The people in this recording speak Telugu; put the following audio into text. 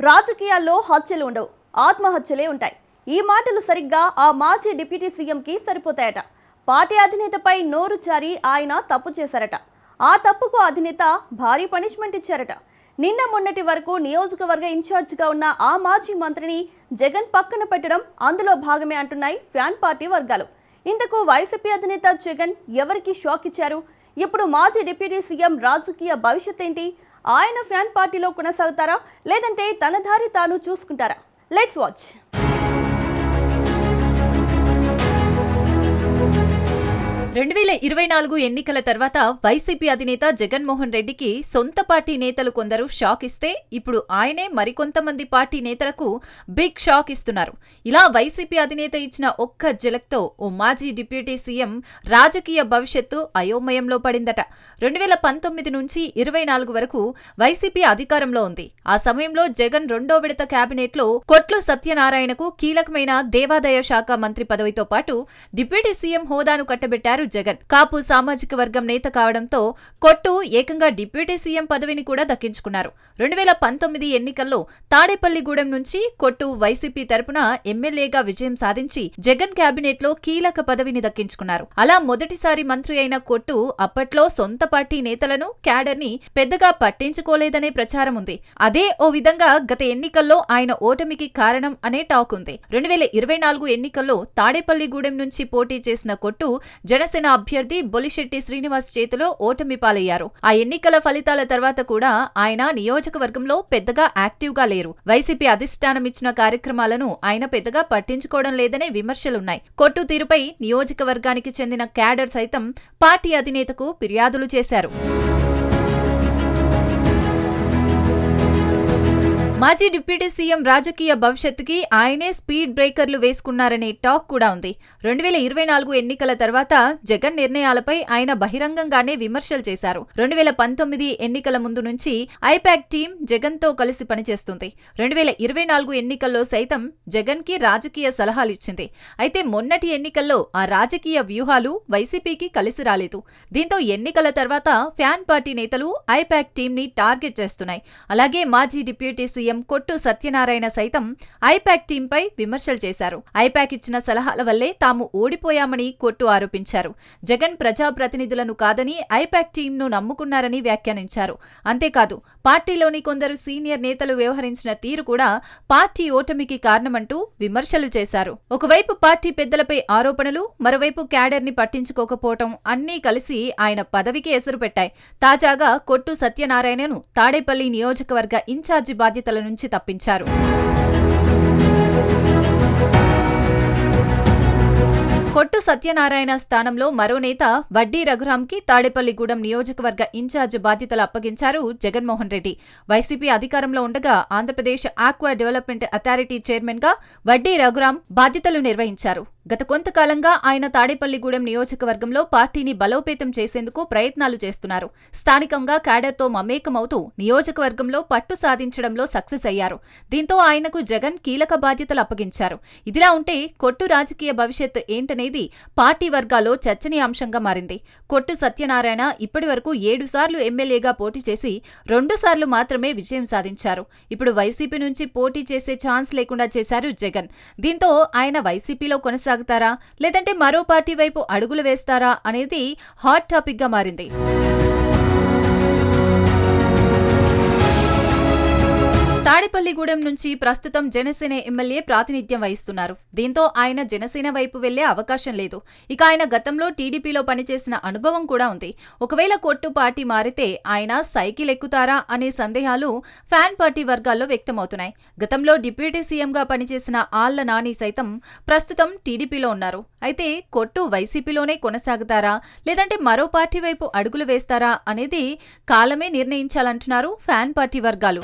రాజకీయాల్లో హత్యలు ఉండవు, ఆత్మహత్యలే ఉంటాయి. ఈ మాటలు సరిగ్గా ఆ మాజీ డిప్యూటీ సీఎంకి సరిపోతాయట. పార్టీ అధినేతపై నోరు జారి ఆయన తప్పు చేశారట. ఆ తప్పుకు అధినేత భారీ పనిష్మెంట్ ఇచ్చారట. నిన్న మొన్నటి వరకు నియోజకవర్గ ఇన్ఛార్జిగా ఉన్న ఆ మాజీ మంత్రిని జగన్ పక్కన పెట్టడం అందులో భాగమే అంటున్నాయి ఫ్యాన్ పార్టీ వర్గాలు. ఇంతకు వైసీపీ అధినేత జగన్ ఎవరికి షాక్ ఇచ్చారు? ఇప్పుడు మాజీ డిప్యూటీ సీఎం రాజకీయ భవిష్యత్ ఏంటి? ఆయన ఫ్యాన్ పార్టీలో కొనసాగుతారా, లేదంటే తన దారి తాను చూసుకుంటారా? Let's watch. 2024 ఎన్నికల తర్వాత వైసీపీ అధినేత జగన్మోహన్ రెడ్డికి సొంత పార్టీ నేతలు కొందరు షాక్ ఇస్తే ఇప్పుడు ఆయనే మరికొంతమంది పార్టీ నేతలకు బిగ్ షాక్ ఇస్తున్నారు. ఇలా వైసీపీ అధినేత ఇచ్చిన ఒక్క ఝలక్తో ఓ మాజీ డిప్యూటీ సీఎం రాజకీయ భవిష్యత్తు అయోమయంలో పడిందట. 2019 నుంచి 24 వరకు వైసీపీ అధికారంలో ఉంది. ఆ సమయంలో జగన్ రెండో విడత కేబినెట్లో కొట్లు సత్యనారాయణకు కీలకమైన దేవాదాయ శాఖ మంత్రి పదవితో పాటు డిప్యూటీ సీఎం హోదాను కట్టబెట్టారు జగన్. కాపు సామాజిక వర్గం నేత కావడంతో కొట్టు ఏకంగా డిప్యూటీ సీఎం పదవిని కూడా దక్కించుకున్నారు. 2019 ఎన్నికల్లో తాడేపల్లిగూడెం నుంచి కొట్టు వైసీపీ తరపున ఎమ్మెల్యేగా విజయం సాధించి జగన్ కేబినెట్ లో కీలక పదవిని దక్కించుకున్నారు. అలా మొదటిసారి మంత్రి అయిన కొట్టు అప్పట్లో సొంత పార్టీ నేతలను, క్యాడర్ ని పెద్దగా పట్టించుకోలేదనే ప్రచారం ఉంది. అదే ఓ విధంగా గత ఎన్నికల్లో ఆయన ఓటమికి కారణం అనే టాక్ ఉంది. 2024 ఎన్నికల్లో తాడేపల్లిగూడెం నుంచి పోటీ చేసిన కొట్టు జనసేన అభ్యర్థి బొలిశెట్టి శ్రీనివాస్ చేతిలో ఓటమి పాలయ్యారు. ఆ ఎన్నికల ఫలితాల తర్వాత కూడా ఆయన నియోజకవర్గంలో పెద్దగా యాక్టివ్ గా లేరు. వైసీపీ అధిష్టానం ఇచ్చిన కార్యక్రమాలను ఆయన పెద్దగా పట్టించుకోవడం లేదనే విమర్శలున్నాయి. కొట్టు తీరుపై నియోజకవర్గానికి చెందిన క్యాడర్ సైతం పార్టీ అధినేతకు ఫిర్యాదులు చేశారు. మాజీ డిప్యూటీ సీఎం రాజకీయ భవిష్యత్తుకి ఆయనే స్పీడ్ బ్రేకర్లు వేసుకున్నారనే టాక్ కూడా ఉంది. 2024 ఎన్నికల తర్వాత జగన్ నిర్ణయాలపై ఆయన బహిరంగంగానే విమర్శలు చేశారు. 2019 ఎన్నికల ముందు నుంచి ఐపాక్ టీం జగన్ తో కలిసి పనిచేస్తుంది. 2024 ఎన్నికల్లో సైతం జగన్ కి రాజకీయ సలహాలు ఇచ్చింది. అయితే మొన్నటి ఎన్నికల్లో ఆ రాజకీయ వ్యూహాలు వైసీపీకి కలిసి రాలేదు. దీంతో ఎన్నికల తర్వాత ఫ్యాన్ పార్టీ నేతలు ఐపాక్ టీం ని టార్గెట్ చేస్తున్నాయి. అలాగే మాజీ డిప్యూటీ సీఎం కొట్టు సత్యనారాయణ సైతం ఐపాక్ టీంపై విమర్శలు చేశారు. ఐపాక్ ఇచ్చిన సలహాల వల్లే తాము ఓడిపోయామని కొట్టు ఆరోపించారు. జగన్ ప్రజాప్రతినిధులను కాదని ఐపాక్ టీంను నమ్ముకున్నారని వ్యాఖ్యానించారు. అంతేకాదు పార్టీలోని కొందరు సీనియర్ నేతలు వ్యవహరించిన తీరు కూడా పార్టీ ఓటమికి కారణమంటూ విమర్శలు చేశారు. ఒకవైపు పార్టీ పెద్దలపై ఆరోపణలు, మరోవైపు క్యాడర్ ని పట్టించుకోకపోవటం అన్నీ కలిసి ఆయన పదవికి ఎసరు పెట్టాయి. తాజాగా కొట్టు సత్యనారాయణను తాడేపల్లి నియోజకవర్గ ఇన్ఛార్జి బాధ్యతల నుంచి తప్పించారు. కొట్టు సత్యనారాయణ స్థానంలో మరో నేత వడ్డీ రఘురాంకి తాడేపల్లిగూడెం నియోజకవర్గ ఇన్ఛార్జ్ బాధ్యతలు అప్పగించారు జగన్మోహన్ రెడ్డి. వైసీపీ అధికారంలో ఉండగా Andhra Pradesh aqua development authority chairman గా వడ్డీ రఘురాం బాధ్యతలు నిర్వహించారు. గత కొంతకాలంగా ఆయన తాడేపల్లిగూడెం నియోజకవర్గంలో పార్టీని బలోపేతం చేసేందుకు ప్రయత్నాలు చేస్తున్నారు. స్థానికంగా క్యాడర్తో మమేకమవుతూ నియోజకవర్గంలో పట్టు సాధించడంలో సక్సెస్ అయ్యారు. దీంతో ఆయనకు జగన్ కీలక బాధ్యతలు అప్పగించారు. ఇదిలా ఉంటే కొట్టు రాజకీయ భవిష్యత్ ఏంటనేది పార్టీ వర్గాల్లో చర్చనీయాంశంగా మారింది. కొట్టు సత్యనారాయణ ఇప్పటి వరకు 7 సార్లు ఎమ్మెల్యేగా పోటీ చేసి 2 సార్లు మాత్రమే విజయం సాధించారు. ఇప్పుడు వైసీపీ నుంచి పోటీ చేసే ఛాన్స్ లేకుండా చేశారు జగన్. దీంతో ఆయన వైసీపీలో కొనసాగుతారా, లేదంటే మరో పార్టీ వైపు అడుగులు వేస్తారా అనేది హాట్ టాపిక్ గా మారింది. తాడేపల్లిగూడెం నుంచి ప్రస్తుతం జనసేన ఎమ్మెల్యే ప్రాతినిధ్యం వహిస్తున్నారు. దీంతో ఆయన జనసేన వైపు వెళ్లే అవకాశం లేదు. ఇక ఆయన గతంలో టీడీపీలో పనిచేసిన అనుభవం కూడా ఉంది. ఒకవేళ కొట్టు పార్టీ మారితే ఆయన సైకిల్ ఎక్కుతారా అనే సందేహాలు ఫ్యాన్ పార్టీ వర్గాల్లో వ్యక్తమవుతున్నాయి. గతంలో డిప్యూటీ సీఎంగా పనిచేసిన ఆళ్ల నాని సైతం ప్రస్తుతం టీడీపీలో ఉన్నారు. అయితే కొట్టు వైసీపీలోనే కొనసాగుతారా, లేదంటే మరో పార్టీ వైపు అడుగులు వేస్తారా అనేది కాలమే నిర్ణయించాలంటున్నారు ఫ్యాన్ పార్టీ వర్గాలు.